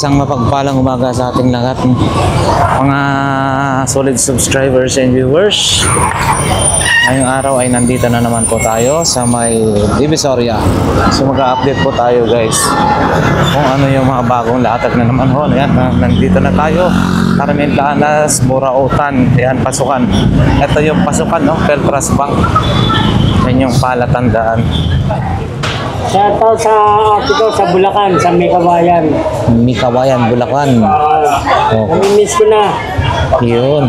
Isang mapagpalang umaga sa ating lahat, mga solid subscribers and viewers. Ngayong araw ay nandito na naman po tayo sa may Divisoria. So mag-update po tayo guys kung ano yung mga bagong latag na naman ho. Ayan, nandito na tayo. Carmen Planas, Burautan. Ayan, pasukan. Ito yung pasukan, no? Peltras Bank. Yan yung palatandaan. Shoutout sa Bulacan, sa Mikawayan. Mikawayan, Bulacan. Namimiss ko na. Yun.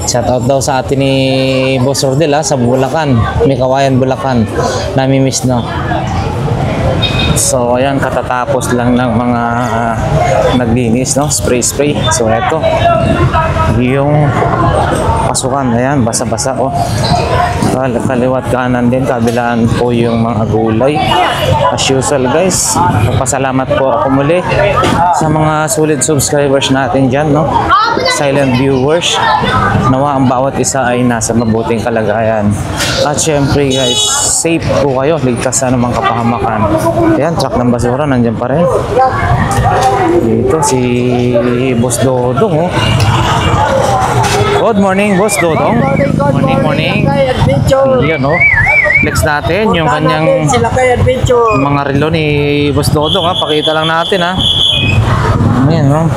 Shoutout daw sa atin ni Boss Rodel sa Bulacan. Mikawayan, Bulacan. Namimiss na. So ayan, katatapos lang ng mga naglinis, no? Spray. So eto yung pasukan. Ayan, basa-basa oh. Kaliwat kanan din, kabilaan po yung mga gulay. As usual guys, pasalamat po ako muli sa mga solid subscribers natin dyan, no? Silent viewers. Nawa ang bawat isa ay nasa mabuting kalagayan. At syempre guys, safe po kayo, ligtas sa anumang kapahamakan. Ayan, truck ng basura nandyan pa rin. Dito si Boss Dodong, oh. Good morning, Boss Dodong. Morning. Yan, no? Flex natin yung kanyang mga relo ni Boss Dodong, ha? Pakita lang natin, ha? Ayan, no?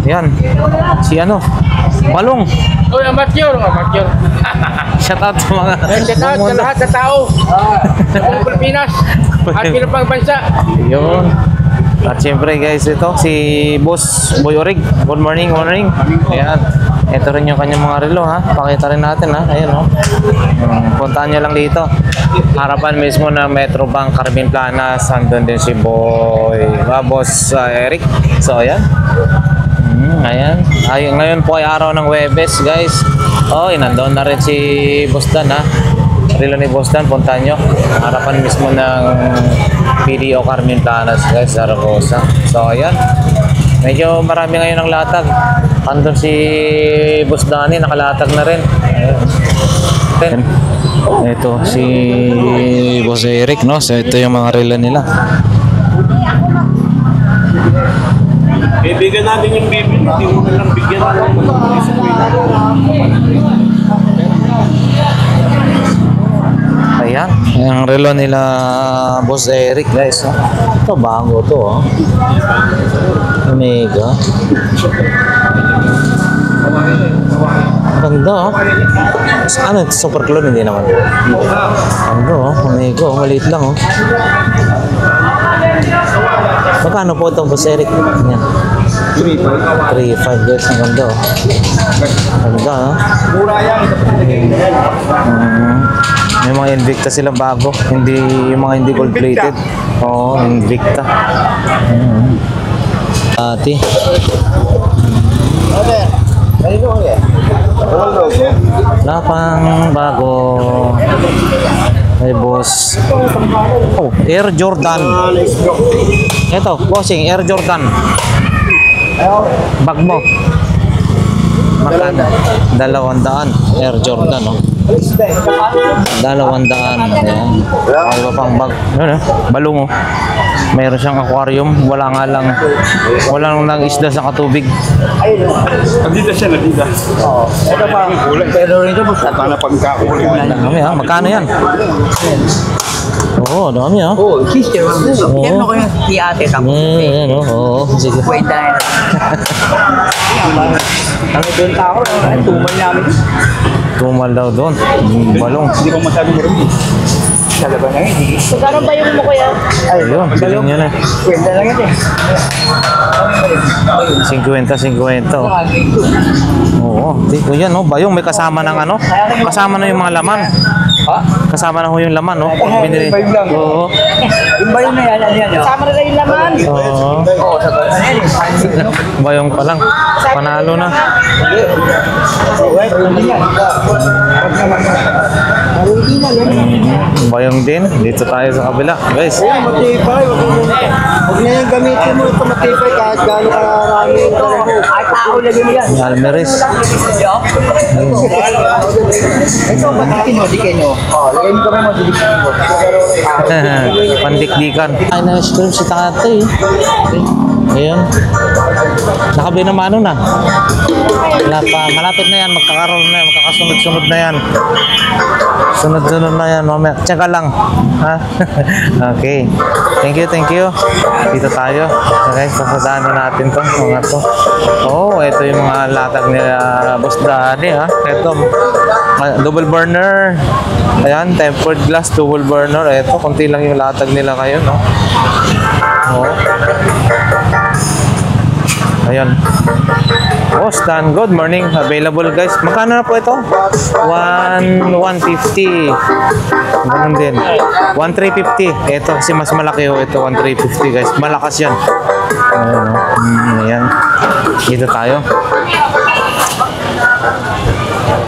Yan. Si ano? Balong. Uy, amateur. Shout out sa mga Shout out sa lahat sa tao. Sa buong Pilipinas. At pinapang bansa. Yun. At syempre guys, ito si Boss Boy Orig. Good morning. Ayan. Ito rin yung kanyang mga relo, ha. Pakita rin natin, ha. Ayan, oh. Puntahan nyo lang dito. Harapan mismo ng Metro Bank, Carmen Planas. Andun din si Boss Eric. So ayan. Ayan. Ngayon po ay araw ng Huwebes, guys. Oh, nandun na rin si Boss Dan, ha. Relo ni Boss Dan, puntahan nyo. Harapan mismo ng PDO Carmen Planas, guys, Zaragoza. So ayan. Medyo marami ngayon ang latag. Andun si Boss Dani, nakalatag na rin. Ayan. Ito si Boss Eric, no? So ito yung mga relo nila. Bibigyan natin yung baby, hindi mo na lang bigyan natin. Ayan, yung relo nila Boss Eric, guys. Oh. Ito, bago to, oh. Omega. Ganda, oh. Ano, super clone, hindi naman. Ganda, oh. Omega, oh. Maliit lang, oh. Magkano po itong Boss Eric? Ayan. 3.5 guys, ang ganda, oh. Ganda, oh. May mga Invicta silang bago, hindi yung mga hindi gold plated. Oo, Invicta. Ati. Wala pang bago. Ay boss. Oh, Air Jordan. Ito, bossing, Air Jordan. Bag mo. Magkano? 200 Air Jordan, oh. 200. Ayan. Iba pang bag. Yun, balong, oh. Mayroon siyang aquarium. Wala lang isda sa katubig. Nagdida siya. Oo. Ito pa. Pero rin ito, sana pagkakulay. Magkano yan? Oo, dami, ha? Oo, sister. Yan mo ko yung tiyate. Ayan, oo. Sige. Wait na. Ang doon tao, tumal namin. Tumal daw doon. Balong. Hindi pa masyadong marami. Talaga na yun. Magkano ba yung mo kuya? Ayun, bilhin nyo na. Kwenta lang yun eh. 50. Oo. Dito yan, no? Bayong, may kasama ng ano? Kasama na yung mga laman. Ha? Kasama na ho yung laman, no? Binili. Oo. Yung ba yun na yan? Ano yan? Sama na yung laman. Oo. Oo, sa ba? Ano yan? Bayong pa lang. Panalo na. Bayong din. Dito tayo sa kabila. Guys, Matipay. Huwag na yung gamitin mo ito matipay kahit gano'n karami yung talaga. Ay, tao lagi mo yan. Almeris. Ito, bandikin mo, dikin mo. Lagay mo kami mo, dikin mo. Pandikdikan. Ay, na-ice cream si tatay. Ayun. Nakabinamano na. Wala pa. Malapit na yan. Magkakaroon na yan. Magkakasunod-sunod na yan. Sunod-sunod na yan. Mamaya. Tsaka lang. Ha? Okay. Thank you, thank you. Dito tayo. Okay, pasadaan na natin to. Mga to. Oh, ito yung mga latag nila Boss Dani, ha? Ito. Double burner. Ayan, tempered glass, double burner. Ito, konti lang yung latag nila kayo, no? Oh. Ayan. Oh, Stan, good morning. Available guys. Magkano na po ito? 150. Ganun din. 1,350. Ito kasi mas malaki oh. Ito 1,350 guys. Malakas yan. Ayan. Oh. Ayan. Dito tayo.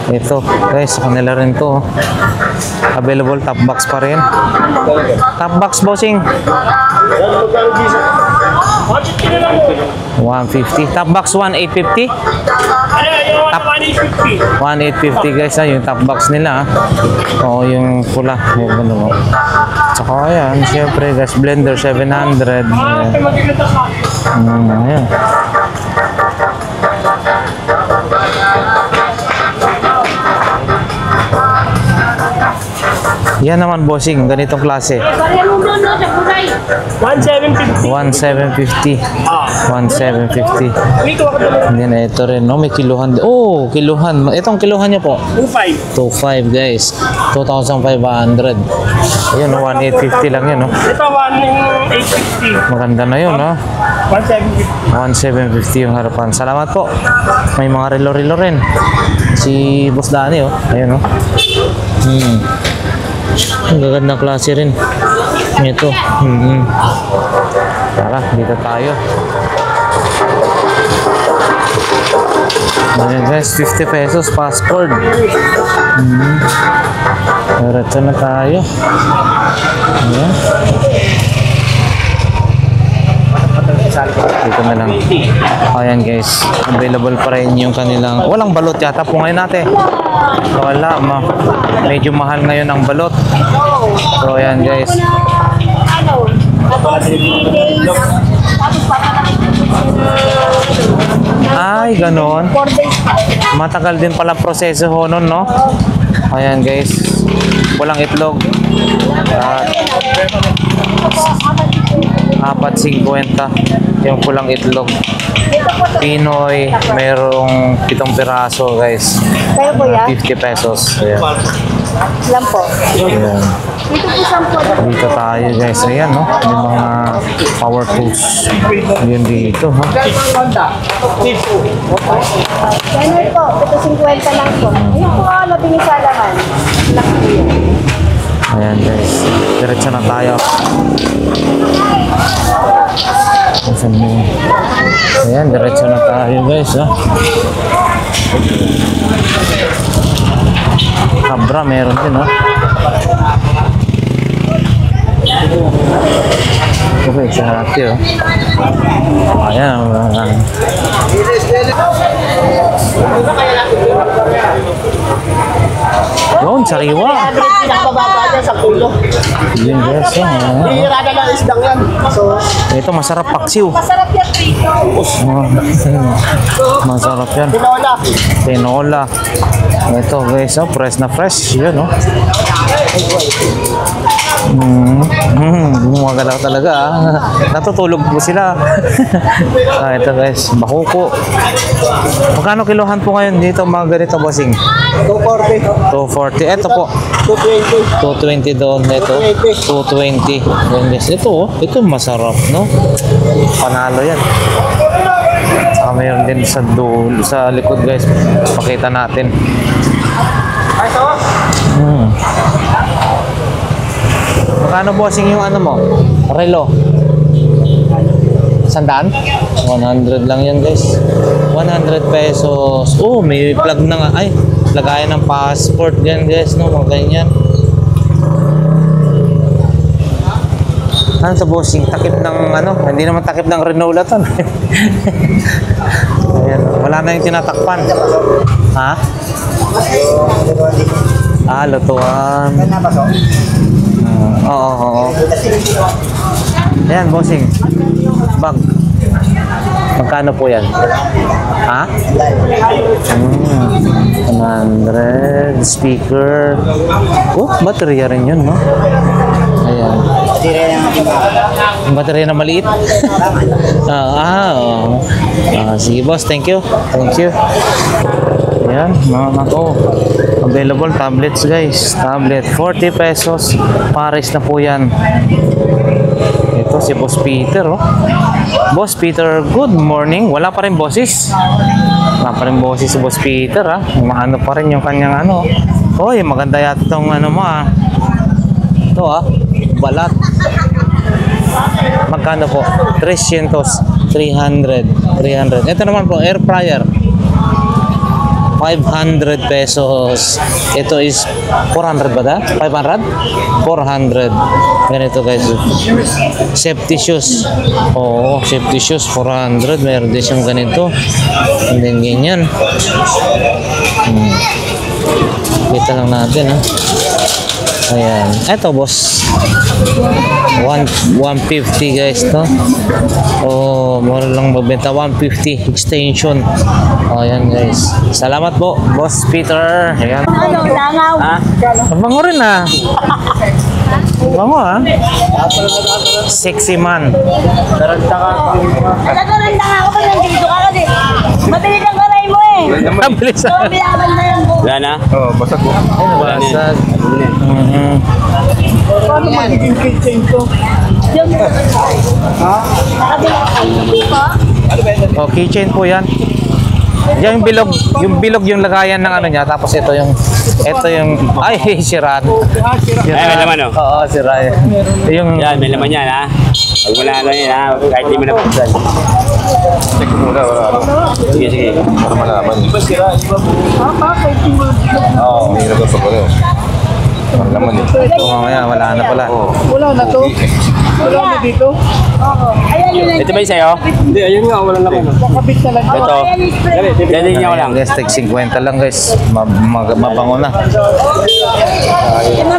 Ito guys, kanila rin to. Available top box pa rin. Top box bossing. 150. Top box 1,850. Top 1,850 guys, yung top box nila. Oo, yung pula. Yung ano. Tsaka ayan, siyempre guys, blender 700. Ayan. Yan naman bossing, ganitong klase. 1,750. 1,750. 1,750. Hindi na ito rin, no? May kiluhan. Oh, kiluhan. Itong kiluhan niyo po? 2,500. 2,500 guys. 2,500. Ayun, no? 1,850 lang yun, no? Ito, 1,850. Maganda na yun, no? 1,750. 1,750 yung harapan. Salamat po. May mga relo-relo rin. Si Boss Dani, oh. Ayun, no? Ang gagandang klase rin. Ito. Tara, dito tayo. Ayan guys, 50 pesos passport. Diretso na tayo. Ayan. Dito na lang. Ayan guys, available pa rin yung kanilang... Walang balot yata po ngayon natin. Wala, medyo mahal ngayon ang balot. So ayan guys. Ano? Tapos 3 days. Tapos Ay, ganon. 4 days pa. Matagal din pala proseso ho nun, no? Ayan guys. Walang itlog. At 4.50 yung pulang itlog. Pinoy, merong 7 piraso guys. Kayo kuya? 50 pesos. Ayan. Ilan po? Ayan. Dito po 10 po. Dito tayo guys. Ayan, no? Yung mga power tools. Yun dito, ha? January po. Ito 50 lang po. Ayun po, labing isa laman. Laki po yun. Ayan guys. Diretso na tayo. Asan mo? Ayan, diretso na tayo guys, ha? Cabra, meron din, ha? Okay, sa hati, oh. Ayan, yun, sariwa. Pinakababa dyan sa kulo. Yun guys, Hihirada ng isdang yan. So, ito masarap paksiw. Masarap yan prito. Masarap yan. pinola. Tinola. Ito guys, oh, fresh na fresh. Yun, oh. Gumagalaw talaga, ah. Natutulog po sila. Ito guys, bakuko. Magkano kilohan po ngayon dito mga ganito bossing? 240. 240. Ito po. 220. 220 doon. Ito. 220. Yan guys. Ito, oh. Ito masarap, no? Panalo yan. Saka mayroon din sa dulo, sa likod guys. Pakita natin. Magkano bossing yung ano mo? Relo? 100? 100 lang yan guys. 100 pesos. Oh, may plug na nga. Ay, lagayan ng passport yan guys, no? Mga ganyan. Ano to, bossing? Takip ng ano? Hindi naman takip ng Renola to. Ayan, wala na yung tinatakpan. Ha? Ah, lutuan. Oo. Ayan, bossing. Bag. Magkano po yan? Ha? 100. Speaker. Oh, baterya rin yun, no? Ayan. Baterya na maliit? Oo. Sige, boss. Thank you. Thank you. Ayan, mga nako. Available tablets, guys. Tablet, 40 pesos. Pares na po yan. Ito si Boss Peter, oh. Boss Peter, good morning. Wala pa rin boses. Wala pa rin boses si Boss Peter, ha. Maano pa rin yung kanyang ano. Hoy, maganda yata itong ano mo, ha. Ito, ha. Balat. Magkano po? 300. 300. Ito naman po, air fryer. 500 pesos. Ito is 400 ba da? 500? 400. Ganito, guys. Safety shoes. Oo, safety shoes 400. Meron din siyang ganito. And then ganyan. Kita lang natin, ha. Ayan. Ito, boss. 150, guys, to. Oh, mura lang magbenta. 150 extension. Oh, ayan, guys. Salamat po, Boss Peter. Ayan. Ano, langaw? Ha? Bango rin, ha. Bango, ha. Sexy man. Nagkaranda nga ako pag nandito ka kasi mabilis ang karay mo eh. Mabilis, So, ha. binabandayan ko. Wala na? Oo, basag mo. Basag. Paano magiging kitchen to? Yung nakabila ko. Oh, keychain po yan. Yan yung bilog yung lagayan ng ano niya, tapos ito yung ay, siraan. Ay, may laman, oh. Oo, sira yan. Yung Yan, may laman yan, ha? Pag wala na yan, ha? Kahit di mo na buksan. Check ko muna, wala. Sige, sige. Para malaman. Oo, may hirap sa pala. Ang laman eh. oh, mamaya wala na pala. Wala na to. Wala na dito. Oo. Ayan yun lang. Ito ba yung sa'yo? Hindi, ayun nga, wala naman. Kakabit na lang. Ito. Ayan yung spray. Dali niya ko lang. Guys, tag 50 lang, guys. Mabango na. 5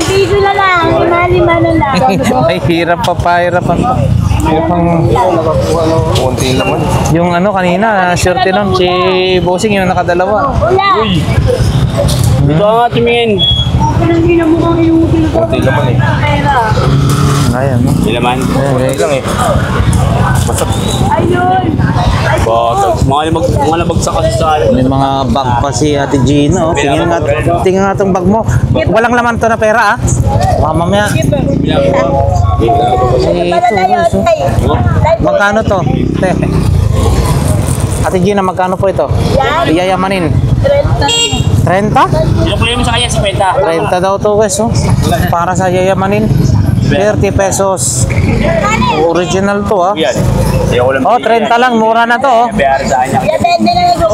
piso na lang. 5 na lang. Ay, hirap pa. Hirap pang Kunti laman. yung ano kanina, surte nun, si Bossing yung nakadalawa. Wala. Ito nga, tumingin. Hindi na mukhang yung Kunti laman eh. pera. Ayan, no? May laman. Ayan, guys. lang eh. Ayun. Mga nabagsak kasi sa akin. May mga bag pa si Ate Gina, oh. Tingnan nga itong bag mo. Walang laman to na pera, ah. Baka mamaya. Para tayo. Magkano to? Te. Ate Gina, magkano po ito? Yan. Iyayamanin. 30. 30? Yung problema sa kanya, 50. 30 daw to, guys, oh. Para sa yayamanin. 30 pesos. Original to, ah. Yan. Ayoko lang. Oh, 30 lang. Mura na to, oh. Bayar sa kanya. Yan, 20 na lang ko.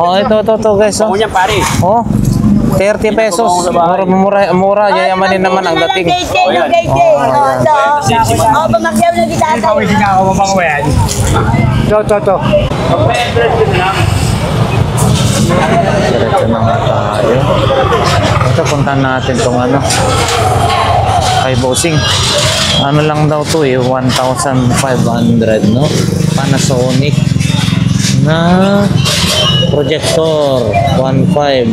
Oh, ito, guys, oh. Ako niyan, pare. Oh. 30 pesos. Mura. Yayamanin naman ang dating. Pamakyaw na kita tayo. Ako mabang yan. To. Diretso na nga tayo. Ito, puntahan natin itong ano. Kay Bossing. Ano lang daw to eh, 1,500, no? Panasonic na projector, 1.5.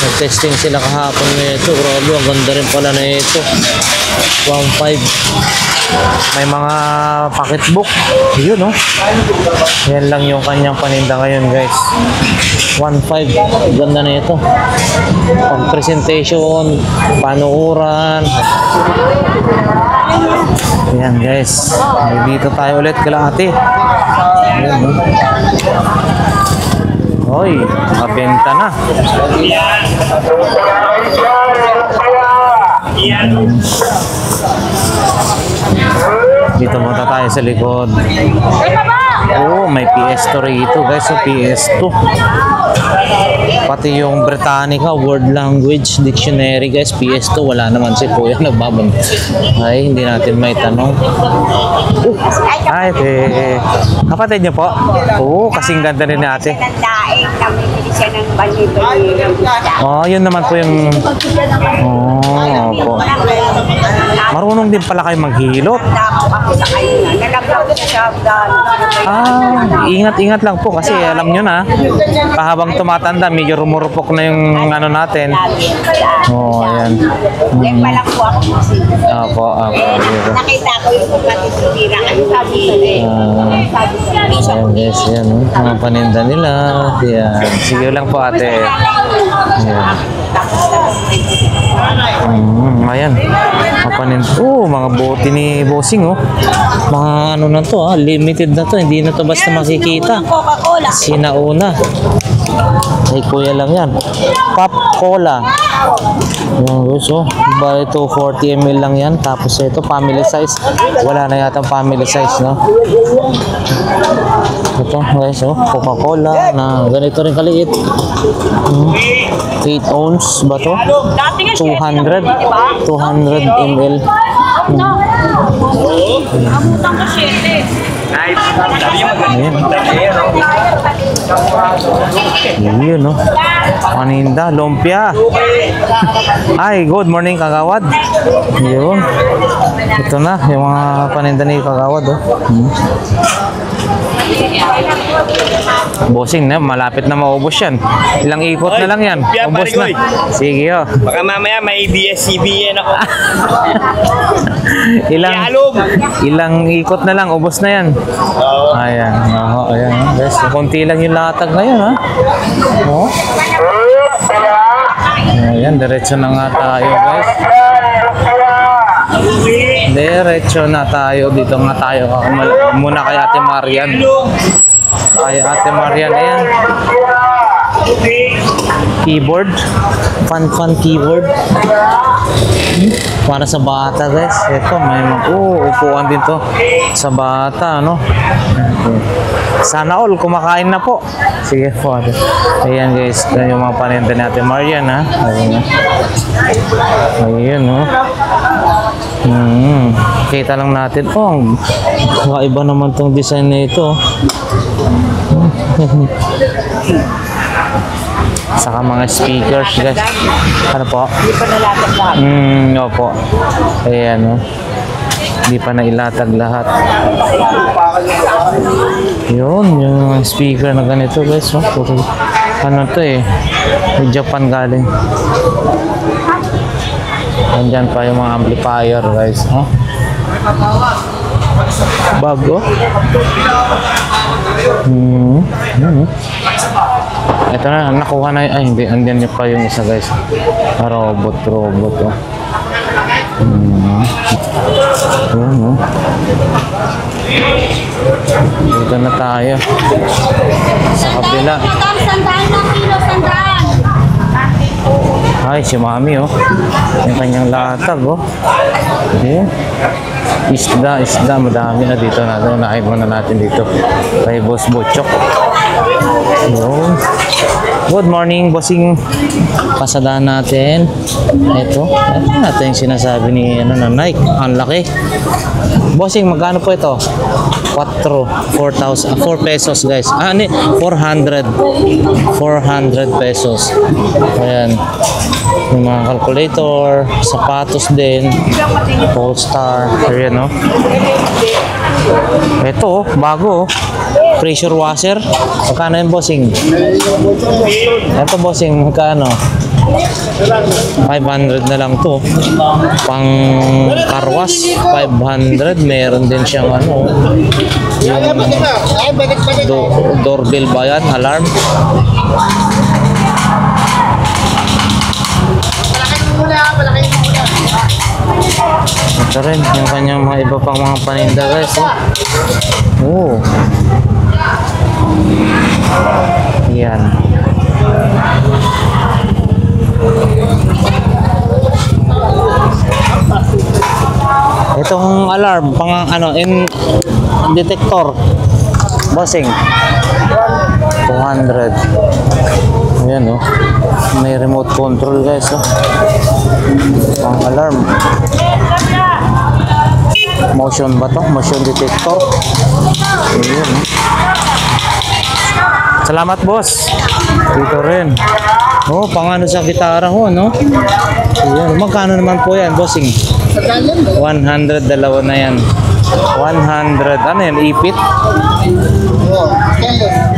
Nag-testing sila kahapon nito. Grabe, ang ganda rin pala na ito. 1.5. May mga pocketbook. Yun, no? Yan lang yung kanyang paninda ngayon, guys. 1.5. Ganda na ito. Pang presentation, panuuran. Yan, guys. Dito tayo ulit kala ate. Yan, no? Hoy, nakabenta na. Dito muna tayo sa likod. Ay, baba! Oh, may PS2 rito guys. So PS2. Pati yung Britannica World Language Dictionary guys. PS2. Wala naman si Kuya nagbabang. Ay, hindi natin may tanong. Ay, kapatid niyo po? Oo, kasing ganda rin natin. Ng daing, namimili siya ng banito. Oh, yun naman po yung... Oh, po. Marunong din pala kayo maghilot. Ako sa kayo na. Nalaglag ko siya Ah, ingat-ingat lang po kasi alam nyo na, pahabang tumatanda, medyo rumurupok na yung ano natin. Oh, ayan. Yan pa lang po ako kasi. Opo, opo. Nakita ko yung kapatid ko tira. Ano sabi ko eh? Sabi ko. Ayan guys, ayan. Mga paninda nila. Ayan. Sige lang po ate. Ayan. Ayan. Mga paninda. Oh, mga bote ni Bossing oh. Mga ano na to ah. Limited na to. Hindi na to basta makikita. Coca-Cola. Sinauna. Ay kuya lang yan. Pop Cola. Yan guys oh. Bali ito 40 ml lang yan. Tapos ito family size. Wala na yata family size no. Ito guys oh. Coca-Cola na ganito rin kaliit. 8 ounce ba to? 200 ml. Abutan ko 7. Ayan. Yun no. Paninda, lumpia. Ay, good morning Kagawad. Yun. Ito na, yung mga paninda ni Kagawad oh. Bossing na, malapit na maubos yan. Ilang ikot na lang yan. Ubos na. Sige oh. Baka mamaya may ABS-CBN ako. Ilang ikot na lang, ubos na yan. Ayan, ayan. Guys, konti lang yung latag ngayon ha. Oh. Ayan, diretso na nga tayo guys. Diretso na tayo. Dito nga tayo. Muna kay Ate Marian. Kay Ate Marian, ayan. Keyboard. Fun keyboard. Para sa bata guys. Ito, may upuan din to. Sa bata, no? Sana all, kumakain na po. Sige po. Ayan guys, yan yung mga paninda ni Ate Marian ha. Ayan, no? Kita lang natin. Oh, iba naman tong design na ito. Saka mga speakers guys. Ano po? Hindi pa nalatag lahat. Opo. Ayan no. Hindi pa nailatag lahat. Yun, yung speaker na ganito guys. Oh. Ano to eh. Japan galing. Andyan pa yung mga amplifier guys. Oh. Bago. Ito na, nakuha na. Ay, hindi. Andyan niya pa yung isa guys. Robot. Oh. Dito na tayo. Sa kabila. Sandaan ng kilo, sandaan. Ay, si Mami oh. Yung kanyang latag oh. Okay. Isda. Madami na dito na. Naayos muna natin dito. Kay Boss Butchok. Yun. Good morning, Bossing. Pasadahan natin. Ito natin yung sinasabi ni Nike. Ang laki. Bossing, magkano po ito? 4 pesos guys. 400 pesos. Ayan. Yung mga calculator, sapatos din, Polestar, ayan no. Ito bago pressure washer. Magkano yung Bossing? Ito Bossing, magkano? 500 na lang to. Pang karwas 500. Meron din siyang ano, yung doorbell ba yan? Alarm. Ito rin yung kanyang mga iba pang mga paninda guys. Oh. Yan. Itong alarm pang ano, in detector. Bossing. 200. Ayan oh. May remote control guys oh. Ang alarm. Motion ba to? Motion detector. Ayan oh. Salamat boss. Dito rin. Oh, pangano sa gitara ho, no? Ayan. Magkano naman po yan, bossing? 100, dalawa na yan. 100. Ano yan? Ipit?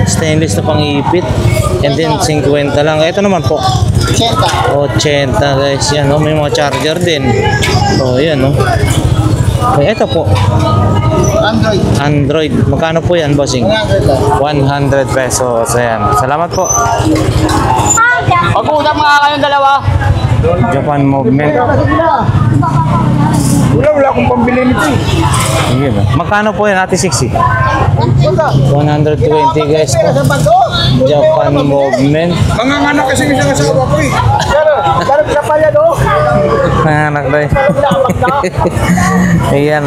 Stainless na pang ipit. And then 50 lang. Ito naman po. 80 guys. Yan, no? May mga charger din. Oh, yan, no? Ito po. Android. Magkano po yan, bossing? 100 pesos. Ayan. Salamat po. Pag-uusap mga kayong dalawa. Japan Movement. Wala akong pambili nito eh. Ayun, ah. Magkano po yan, Ate Sixi? 120 guys po. Japan Movement. Mga anak kasi isang asawa ko eh. Garap sa pala do. Anak tayo. Ayan.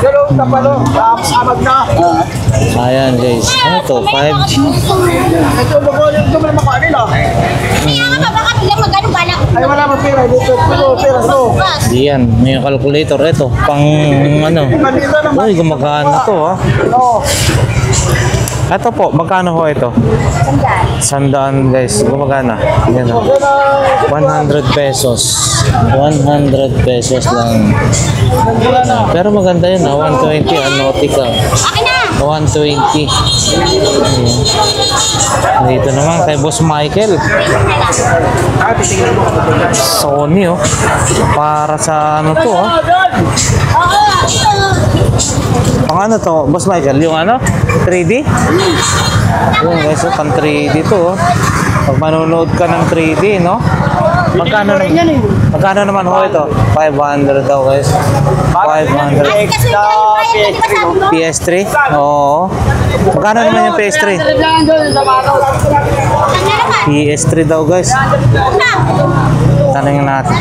Pero sa pala, amag na. Ayan guys. Ano to? 5G. Ito mo naman ko nila. Ay wala mo pera dito. Pera to. Ayan. May calculator. Ito. Pang ano. Uy, gumagana to ha. Ito po. Magkano ho ito? 100 guys. Gumagana. Ayan o. 100 pesos. 100 pesos lang. Pero maganda yun ha. 120 Anotica. 120. Ayan. Dito naman kay Boss Michael. Sony oh. Para sa ano to oh. Pang ano to, Boss Michael? Yung ano? 3D? Yung guys, oh, pang 3D to oh. Pag manonood ka ng 3D, no? Magkano naman ho ito? 500 daw guys. 500. PS3? Oo. Magkano naman yung PS3? PS3 daw guys. Tanungin natin.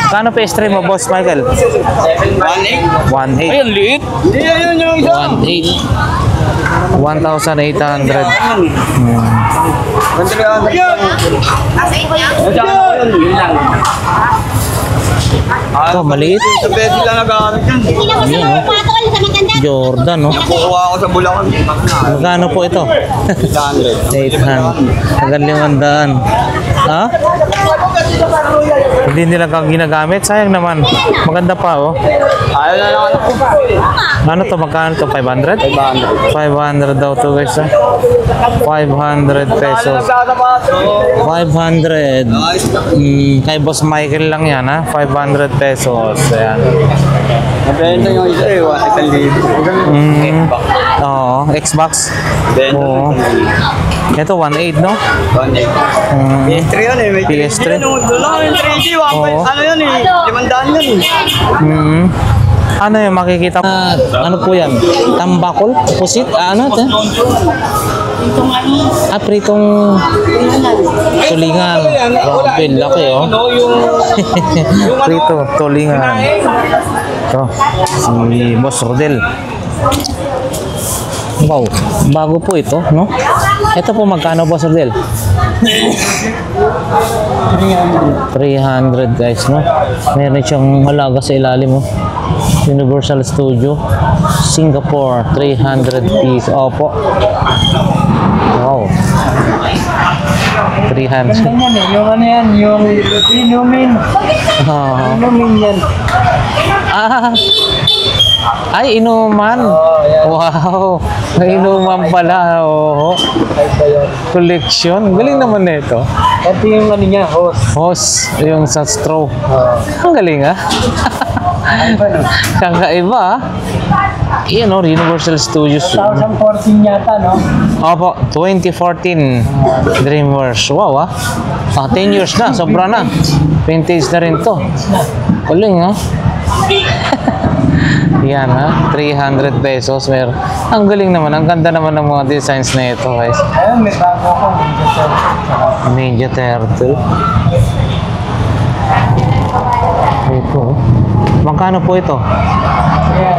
Magkano PS3 mo, Boss Michael? 1.8. 1.8. Ayun, liit. Hindi, yun yung isa. 1.8. 1,800. Ito, maliit. Sa bed lang nagamit yan. Jordan, no? Kukuha ako sa Bulacan. Magkano po ito? 800. Tagal 500. Ha? Hindi nila kang ginagamit? Sayang naman. Maganda pa, oh. Ayaw na lang ako. Ano to? Magkano to? 500? 500 daw to guys, ha? 500 pesos. 500. Kay Boss Michael lang yan, ha? 500 pesos. Ayan. Nabenta yung isa eh. 1,000. Oo, Xbox. Benta Oo. Ito, 1.8, no? 1,800. PS3 yan eh. May PS3. 3D yan. Wala yung 3D. Oo. Ano yan eh? 500 yan eh. Ano yung makikita? Ano po yan? Tambakol? Pusit? Ano ito? Pritong tulingan. Grabe, laki oh. Prito, tulingan. Ito, si Boss Rodel. Wow, bago po ito, no? Ito po magkano, Boss Rodel? 300 guys, no? Meron siyang halaga sa ilalim, oh. Universal Studio Singapore, 300 piece. Opo. Wow. 300. Yung ano yan, yung inumin. Oh. Inumin yan. Ay, inuman. Wow. May inuman pala. Oh. Collection. Galing naman nito. Ito yung ano niya, host. Hose, yung sa straw. Ang galing ah. Kakaiba ah. Yan o, Universal Studios. 2014 yata, no? Opo, 2014 Dreamworks. Wow ah. 10 years na, sobra na. Vintage na rin to. Galing ah. Yan ha, 300 pesos. Ang galing naman, ang ganda naman ng mga designs na ito guys. Ayun, may bago ako. Ninja Turtle. Ito. Magkano po ito? Ayan.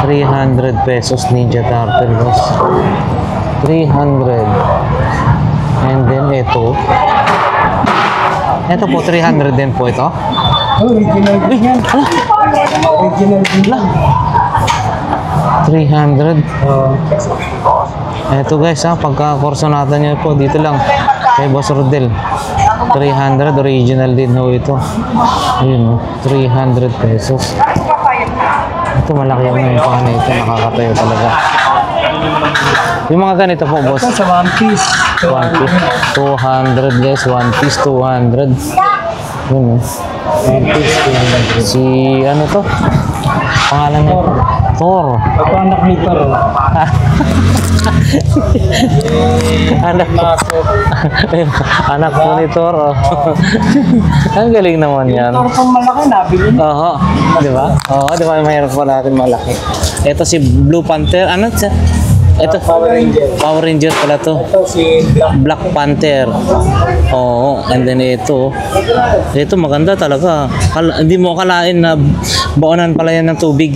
300 pesos Ninja Turtle, guys. 300. And then ito po 300 din po ito. Original din yan. Original din lang. 300. Ito guys ha, pagka-kurso natin nyo po dito lang kay Boss Rodel. 300 original din ho ito. Ayun oh, 300 pesos. Ito malaki yung pangalan ito, nakakatayo talaga. Yung mga ganito po, boss. Sa One Piece. One piece. 200 guys, one piece 200. Yun oh. One Piece. Si ano to? Pangalan niya? Thor. Ito anak ni Taro. Anak anak po ni Thor. Oh. Ang galing naman yan. Taro pang malaki, nabili niya. Oo, di ba? Oo, di ba? Mayroon pa natin malaki. Ito si Blue Panther. Ano siya? Ito, Power Ranger. Power Ranger pala to. Ito si Black Panther. Oo, and then ito. Ito maganda talaga. Hindi mo akalain na baonan pala yan ng tubig.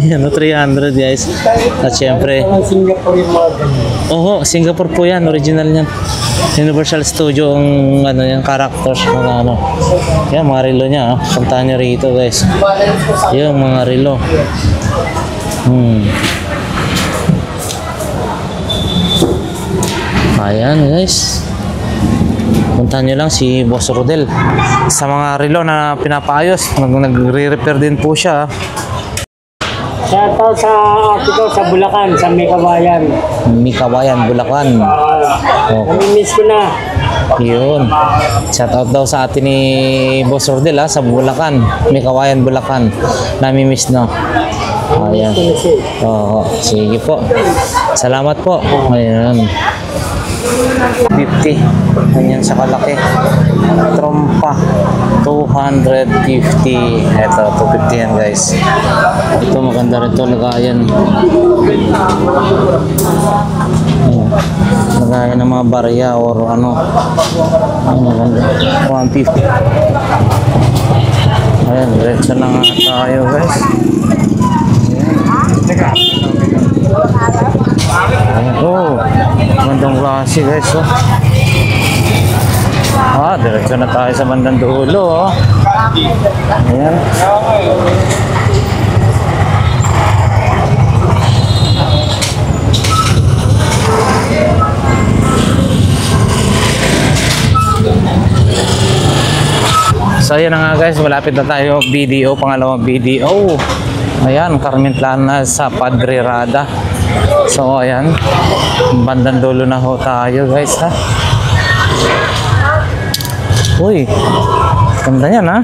Yan, 300 guys. At syempre, Ang Singapore yung mga ganyan. oo, Singapore po yan. Original yan. Universal Studio ang ano yan, characters mga ano. Yan, mga relo niya. Puntahan nyo rito guys. Yung mga relo. Ayan guys. Puntahan nyo lang si Boss Rodel. Sa mga relo na pinapaayos, nagre-repair din po siya. Shoutout sa ate ko sa Bulacan, sa Mikawayan. Mikawayan, Bulacan. Oh, Namimiss ko na. yun. Shout out daw sa atin ni Boss Rodel sa Bulacan. Mikawayan, Bulacan. Nami-miss na. Ayan. Oo, sige po. Salamat po. Ayan. 50. Ganyan sa kalaki. Trompa. 250. Ito, 250 yan guys. Ito maganda rin ito. Lagayan. Ayan. Lagayan ng mga barya or ano. Ayan, maganda. 150. Ayan, diretso na nga tayo guys. Ayan, oh, bandang klase guys, oh. Diretso na tayo sa bandang dulo, oh. Ayan. So ayan na nga guys, malapit na tayo video, pangalawang video. Ayan, Carmen Plana sa Padre Rada. So ayan, bandang dulo na ho tayo guys ha. Uy, ganda yan ha.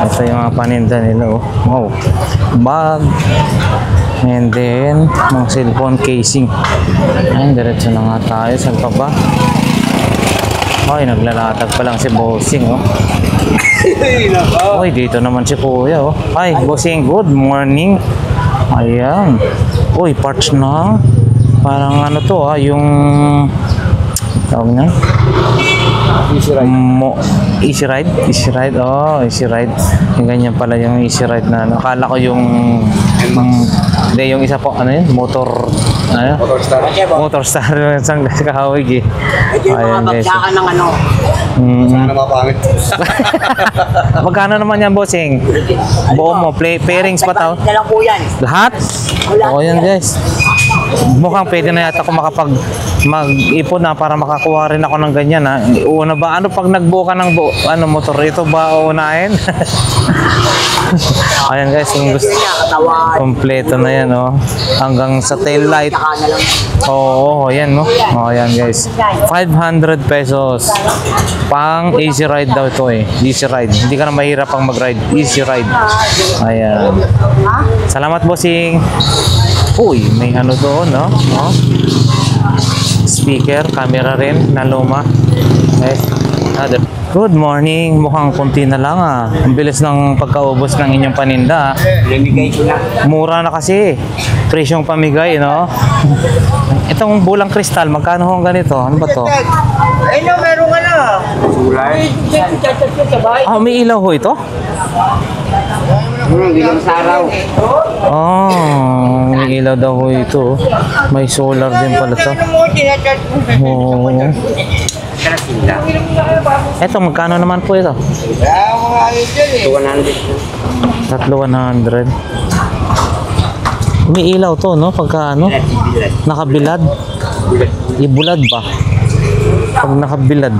Ito yung mga paninda nila oh. Wow, bag. And then, mga cellphone casing. Ayun, diretso na nga tayo. Saan pa ba? Ay, naglalatag pa lang si Bossing, oh. Uy, dito naman si Kuya, oh. Ay, Bossing, good morning. Ayan. Uy, parts na. Parang ano to, yung... tawag niya? Easy Ride. Easy Ride? Easy Ride, oh, Easy Ride. Yung ganyan pala yung Easy Ride na ano. Akala ko yung... hindi, yung isa po, ano yun? Motor... ano? Motor Star. Isang kahawig eh. Ayan guys. ng ano. Sana mapangit. Magkano naman yan, Bossing? Buo mo, pairings pa tao? Dala po yan. Lahat? Oo yan guys. Mukhang pwede na yata ako mag-ipon na para makakuha rin ako ng ganyan ha. Una ba? Ano pag nagbuo ka ng motor? Ito ba uunahin? Ayan guys, yung gusto. Kompleto na yan oh. Hanggang sa tail light. Oo, ayan no. Oh, ayan guys. 500 pesos. Pang easy ride daw ito eh. Easy ride. Hindi ka na mahirap pang mag-ride. Easy ride. Ayan. Salamat Bossing. Uy, may ano doon, no? Oh. Speaker, camera rin na luma. Guys, Good morning. Mukhang konti na lang ah. Ang bilis ng pagkaubos ng inyong paninda. Limigay ko na. Mura na kasi. Presyong pamigay, no? Itong bulang kristal, magkano hong ganito? Ano ba to? Ay, no, meron ka na. Kulay. Ah, may ilaw ho ito? Bilang sa araw. Oh, may ilaw daw ho ito. May solar din pala to. Oo. Karasinda. Eto, magkano naman po ito? Kaya mga ayos dyan eh. 100. 3,100. May ilaw to, no? Pagka ano? Nakabilad. Ibulad ba? Pag nakabilad.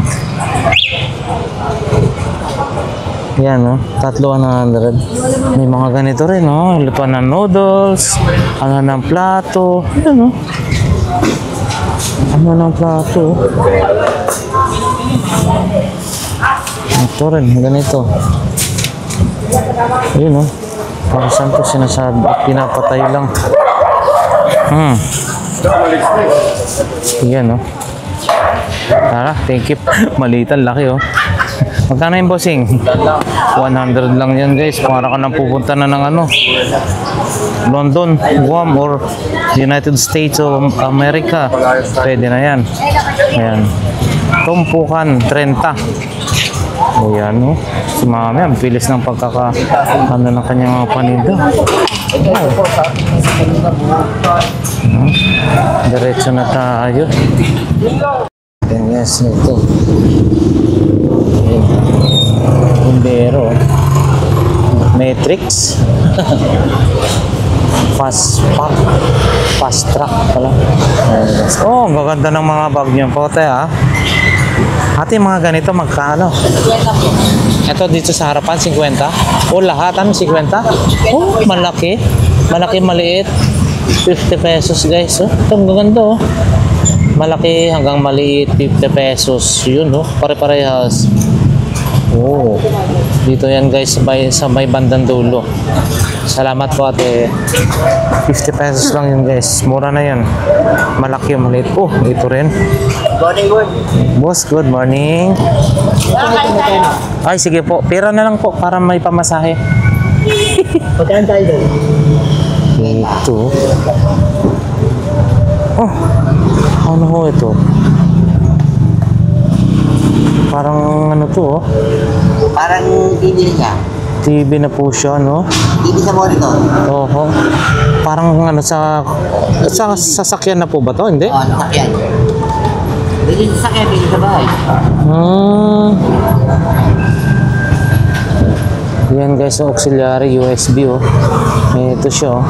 Yan, no? 3,100. May mga ganito rin, no? Lutuan ng noodles. Ano ng plato. Yan, no? Ano ng plato. Ito rin, ganito. Yun, no? Para saan to sinasabi? Pinapatay lang. Yan, no? Tara, thank you. Malitan, laki, oh. Magkano yung bossing? 100 lang yan, guys. Para ka nang pupunta na ng ano, London, Guam, or United States of America. Pwede na yan. Ayan. Tumpukan, 30. Ayan, no? Si mami, ang bilis ng ano ng kanyang mga paninda. Diretso na tayo. Yes, ito. Bumbero. Matrix. Fast track pala. Oh, ang gaganda ng mga bag niyo po, te, ha? Ate, mga ganito, magkano? Ito dito sa harapan, 50? O, lahat, ano, 50? Oh, malaki. Malaki, maliit. 50 pesos, guys. Oh, ito, ang gaganda, oh. Malaki hanggang maliit, 50 pesos. Yun, oh. Pare-parehas. Oh. Dito yan, guys, sa may bandang dulo. Salamat po, ate. 50 pesos lang yun, guys. Mura na yan. Malaki, maliit. Oh, ito rin. Boss, good morning. Ay, sige po. Pera na lang po para may pamasahe. Pagkaan tayo doon? Ito. Oh, ano ho ito? Parang ano to, oh. Parang TV niya. TV na po siya, no? TV sa monitor. Oho. Parang ano sa sasakyan na po ba to? Hindi? Oo, nasakyan. Pwede sa sakyan, pwede sa bahay. Yan, guys, so auxiliary USB, oh. Ito siya, oh.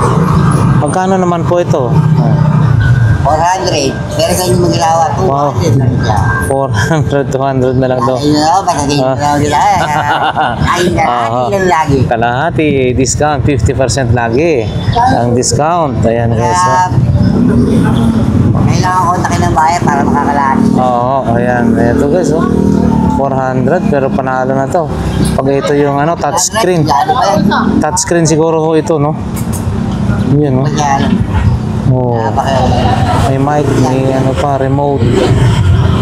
Magkano naman po ito? 400. Pero sa inyo mag-ilawa, 200 Wow. lang siya. 400, 200 na lang daw. Ayun na, pagkakain na lang nila. Ayun na, Aha. ayun lagi. Kalahati, discount, 50% lagi. Ang discount. Ayan, guys, oh. Kaya, kailangan kontakin ng buyer para makakalaan. Oo, ayan. Ito, guys, oh. 400, pero panalo na to. Pag ito yung ano, touchscreen. Touchscreen siguro ho ito, no? Yan, no? Oh. May mic, may ano pa, remote.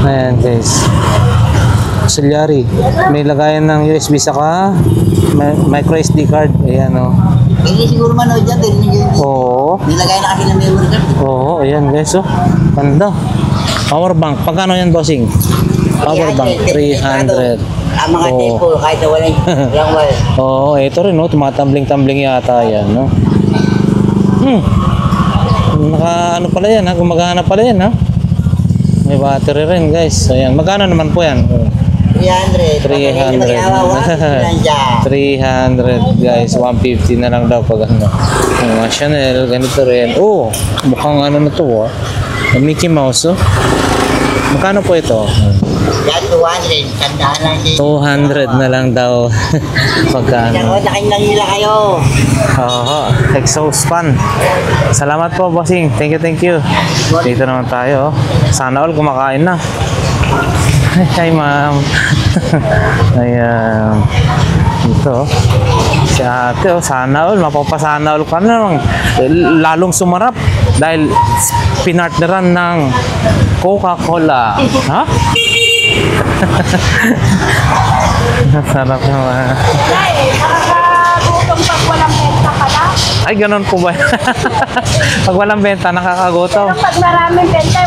Ayan, guys. Auxiliary. May lagayan ng USB saka micro SD card. Ayan, oh. Pwede siguro manood dyan, pwede nyo yun. Oo. Nilagay na kasi ng memory card. Oo, ayan, guys, oh. Ganda. Power bank. Pagkano yan, bossing? Power bank, 300. Ang mga Oo. tempo, kahit na walang wala. Oo, ito rin, no? Tumatambling-tambling yata yan, no? Naka, ano pala yan, ha? Gumagana pala yan, ha? May battery rin, guys. Ayan, magkano naman po yan? 300. 300, guys. 150 na lang daw pag ano. Yung mga Chanel, ganito rin. Oh, mukhang ano na to, ha? Mickey Mouse, oh. Magkano po ito? Yan, 200. Tandaan lang din. 200 na lang daw. Pagkano? Nakin lang nila kayo. Oo, exhaust fan. Salamat po, bossing. Thank you. Dito naman tayo. Sana all kumakain na. Hi, ma'am. Ayan. Ito. Si ate, oh, sana all. Mapapasana all ka na. Lalong sumarap. Dahil pinartneran ng Coca-Cola. Ha? Sarap naman. Nakakagutom pag walang benta pala. Ay, ganun po ba? Pag walang benta, nakakagutom. Pero pag maraming benta,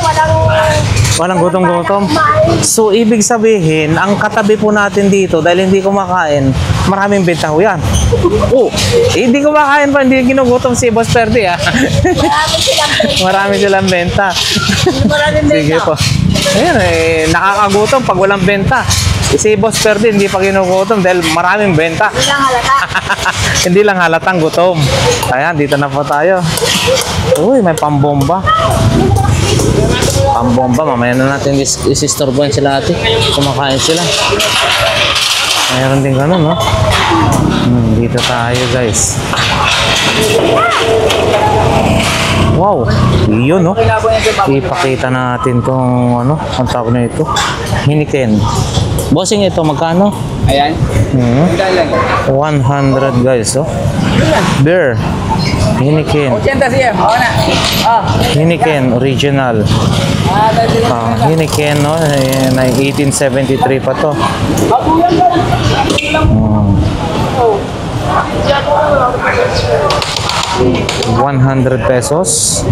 Walang gutom-gutom. So, ibig sabihin, ang katabi po natin dito, dahil hindi kumakain, maraming benta ho yan. Oh, hindi kumakain pa, hindi ginugutom si Boss Ferdy, ah. marami silang benta. Marami silang benta. Maraming benta. Sige po. Ayan, nakakagutom pag walang benta. Si Boss Ferdy, hindi pa ginugutom dahil maraming benta. Hindi lang halata. Hindi lang halatang gutom. Ayan, dito na po tayo. Uy, may pambomba. Pambomba, mamaya na natin isistorbohin sila ate. Kumakain sila. Mayroon din ganun, no? Dito tayo, guys. Wow, yun, no? Ipakita natin tong, ano, ang tawag na ito. Hiniken. Bossing, ito, magkano? Ayan. Dahil lang. 100, guys, oh. Beer. Hiniken. 80 siya. Oo na. Hiniken, original. Hiniken, no? 1873 pa to. 100 pesos.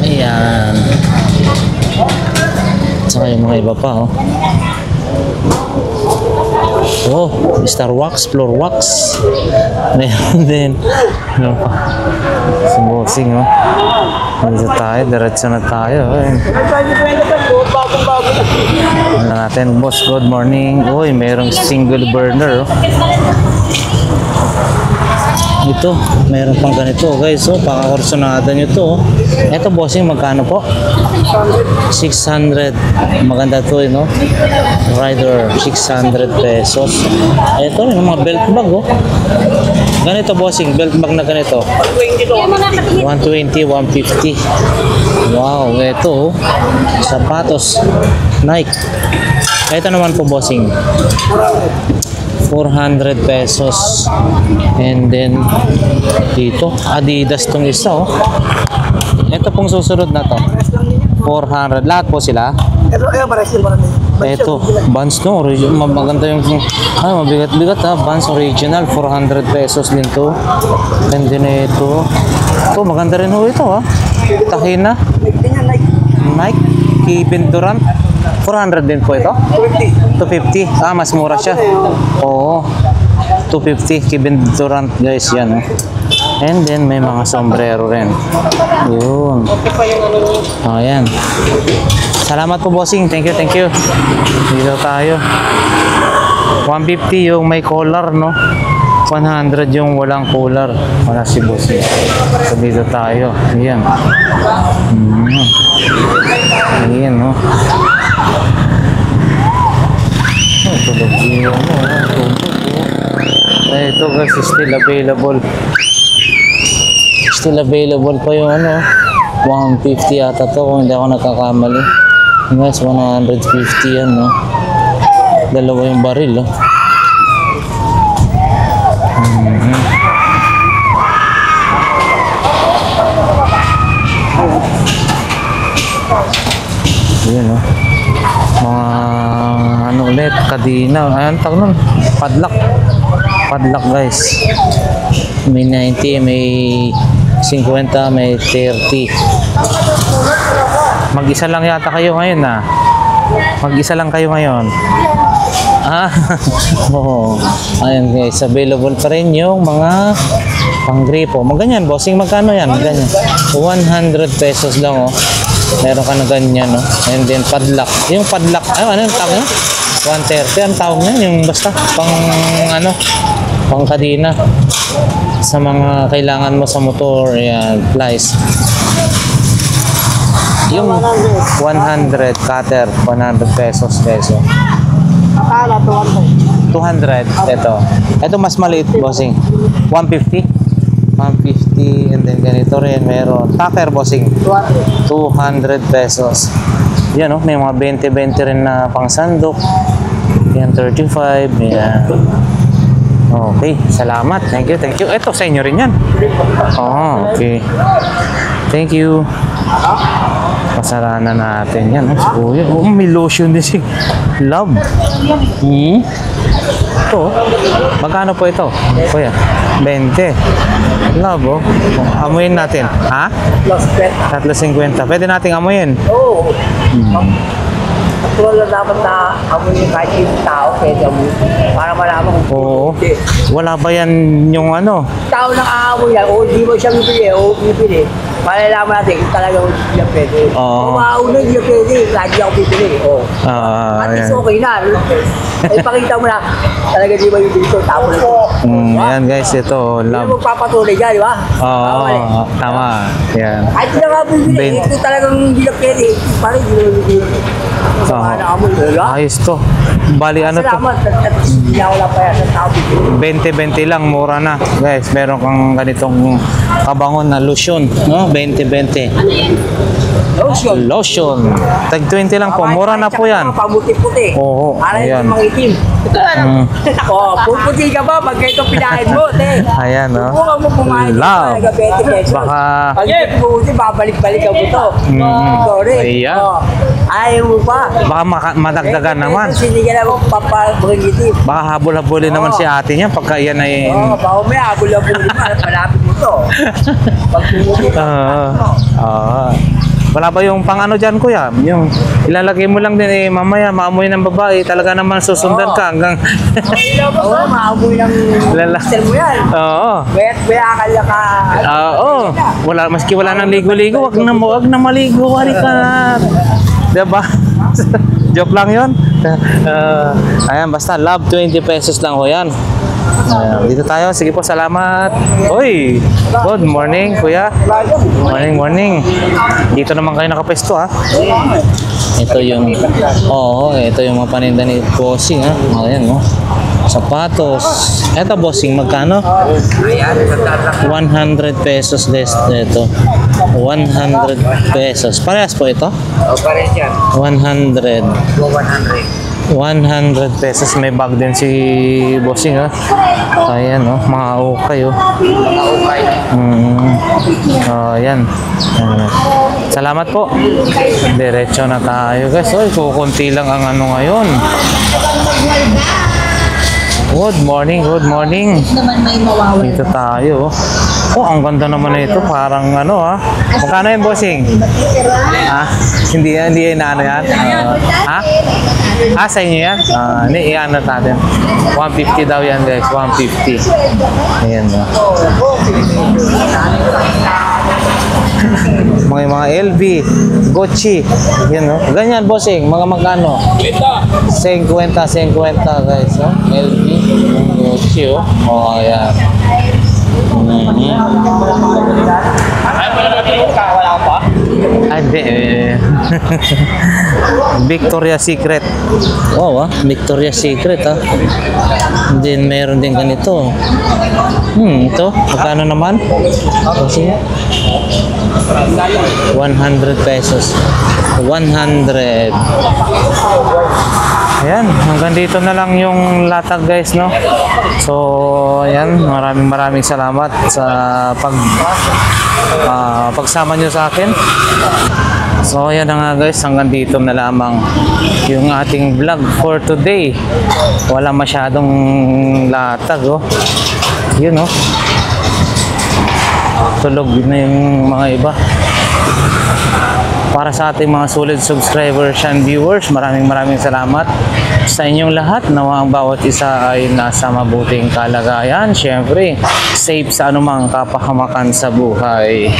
Ayan. Saka yung mga iba pa, oh. Oh, Star Wax, Floor Wax. Meron din. Ano pa? Bossing, oh. Dito tayo, diretso na tayo. Ano natin, boss, good morning. Uy, merong single burner, oh. Ito, meron pang ganito, guys. Oh, pakakorsonada nyo to, oh. Ito, bossing, magkano po? 600. Maganda to, eh, no? Rider, 600 pesos. Ito, yung mga belt bag, oh. Ganito, bossing, belt bag na ganito. 120, 150. Wow, ito, oh. Sapatos, Nike. Ito naman po, bossing. 400 pesos. And then dito Adidas tong isa, oh. Ito pong susunod na to 400. Lahat po sila. Ito Vans, no? Maganda yung mabigat-bigat, ha. Vans original, 400 pesos din to. And then ito maganda rin ho ito, ha. Tahina Nike Kevin Durant, 400 din po ito. 250. Mas mura siya. Oo. 250 Kevin Durant, guys, yan, oh. And then may mga sombrero rin. Yun. Ayan. Salamat po, bossing. Thank you, thank you. Dito tayo. 150 yung may collar, no? 100 yung walang collar. Wala si bossing. So dito tayo. Ayan. Ayan, no? Tulog yun, no? Tulog. Ito, guys, still available. Still available pa yung, ano, 150 yata to kung hindi ako nagkakamali. Guys, 150 yan, no? Dalawa yung baril, oh. Yun, oh. Mga ano ulit, kadina. Ayan, tawag nun. Padlock. Padlock, guys. May 90, may 50, may 30. Mag-isa lang yata kayo ngayon, ah. Mag-isa lang kayo ngayon. Oo. Ayan, guys. Available pa rin yung mga pang-gripo. Maganyan, bossing. Magkano yan? Ganyan. 100 pesos lang, oh. Meron ka na ganyan, no? And then padlock. Yung padlock, ano yung tawag na? 130 ang tawag na, yung basta pang ano, pang kadina sa mga kailangan mo sa motor. Yan, plies. Yung 100 cutter, 100 pesos, peso. 200. Ito mas maliit, bossing. 150. 150, and then ganito rin meron. Tucker, bossing. 200 pesos. Yan, oh, may mga 20-20 rin na pang sandok. Yan, 35. Yan. Okay, salamat. Thank you, thank you. Ito, sa inyo rin yan. Oh, okay. Thank you. kasalanan natin. Yan, si Kuya. Oh, may lotion din si Love. Ito, magkano po ito? Kuya, 20. Love, oh. Amuyin natin. Ha? Plus pet. 350. Pwede nating amuyin. Oo. Actual na dapat na amoy yung kahit yung tao, pwede amoy. Para malaman kung Oo. hindi. Wala ba yan yung ano? Tao nang aamoy yan, o di mo siya bibili, o bibili. Malalaman natin kung talagang hindi yan pwede. Oo. Kung mauna hindi yan pwede, kahit di ako bibili. O. At least Ayan. okay na. Ay, pakita mo na, talaga di ba yung dito, tao na ito. Ayan guys, ito, Hindi Love. mo magpapatunay dyan, di ba? Oo, Mali. tama. Yan. Kahit di na nga bibili, Ben- ito talagang hindi na pwede. Parang hindi na bibili. Sama na amoy, di ba? Ayos to. Bali ano to? Salamat, hindi ako lang pa yan sa tao bibili. 20-20 lang, mura na. Guys, meron kang ganitong kabangon na lotion, no? 20-20. Lotion. Lotion. Tag 20 lang po, mura na po yan. Pamuti-puti. Oo, Para ayan. yung mangitim. Mm. Oo, puputi ka ba? Pag ito pinahin mo, te. Ayan, no? Huwag mo kumain. Love. Talaga 20 pesos. Baka, Pag puputi, babalik-balik ka mo to. Sorry. Ayan. Oo. Ayaw mo pa. baka madagdagan naman. Hindi ka na papabangitim. Baka habol-habulin naman si ate niya pagka yan ay... Oo, baka may abul-abul mo. Palapit mo to. Pag pumuti ka. Oo. Wala ba yung pang ano dyan, kuya? Yung ilalagay mo lang din eh, mamaya maamoy ng babae, talaga naman susundan ka hanggang... Oo, maamoy ng Lala. mister mo yan. Oo. May akal ka. Oo. Wala, maski wala nang ligo-ligo, wag na maligo, halika na. Diba? Joke lang yun. Ayan, basta love 20 pesos lang ho yan. Ayan, dito tayo. Sige po, salamat. Uy, good morning, kuya. Morning. Dito naman kayo nakapesto, ha? Ito yung, ito yung mga paninda ni Bossing, ha? Ayan, no? Sapatos. Ito, Bossing, magkano? 100 pesos less ito. 100 pesos. Parehas po ito? O, pares yan. 100. 100 pesos. May bag din si Bossing, ha? Ayan, oh, mga ukay, oh. Ayan. Salamat po. Diretso na tayo, guys. Oy, kukunti lang ang ano ngayon. Good morning. Dito tayo. Oh, ang ganda naman na ito. Parang ano, ha? Magkano yung Bossing? Hindi yan na ano yan? Sa inyo yan? Hindi, iyan na natin. 150 daw yan, guys. 150. Ayan, no? mga LV, Gucci. Yan, no? Ganyan, Bossing. Mga magkano? 50, guys. No? LV, Gucci, oh. Oh, ayan. Hindi. Victoria's Secret. Wow, Victoria's Secret, ha. Then meron din ganito. Ito, magkano naman? 100 pesos. 100. Ayan, hanggang dito na lang yung latag, guys, no? So, ayan, maraming salamat sa pagsama nyo sa akin. So, ayan na nga, guys, hanggang dito na lamang yung ating vlog for today. Wala masyadong latag, oh. Yun, oh. Tulog na yung mga iba. Para sa ating mga solid subscribers and viewers, maraming salamat sa inyong lahat. Nawa ang bawat isa ay nasa mabuting kalagayan. Siyempre, safe sa anumang kapahamakan sa buhay.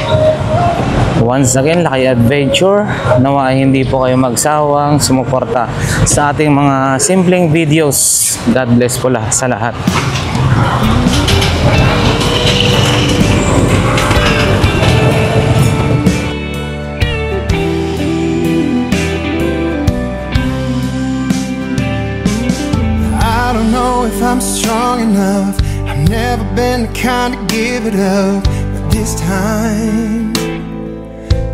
Once again, Laki Adventure. Nawa hindi po kayo magsawang sumuporta sa ating mga simpleng videos. God bless po sa lahat. If I'm strong enough, I've never been the kind to give it up, but this time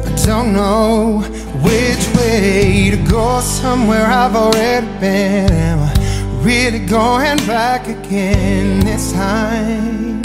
I don't know which way to go. Somewhere I've already been. Am I really going back again this time?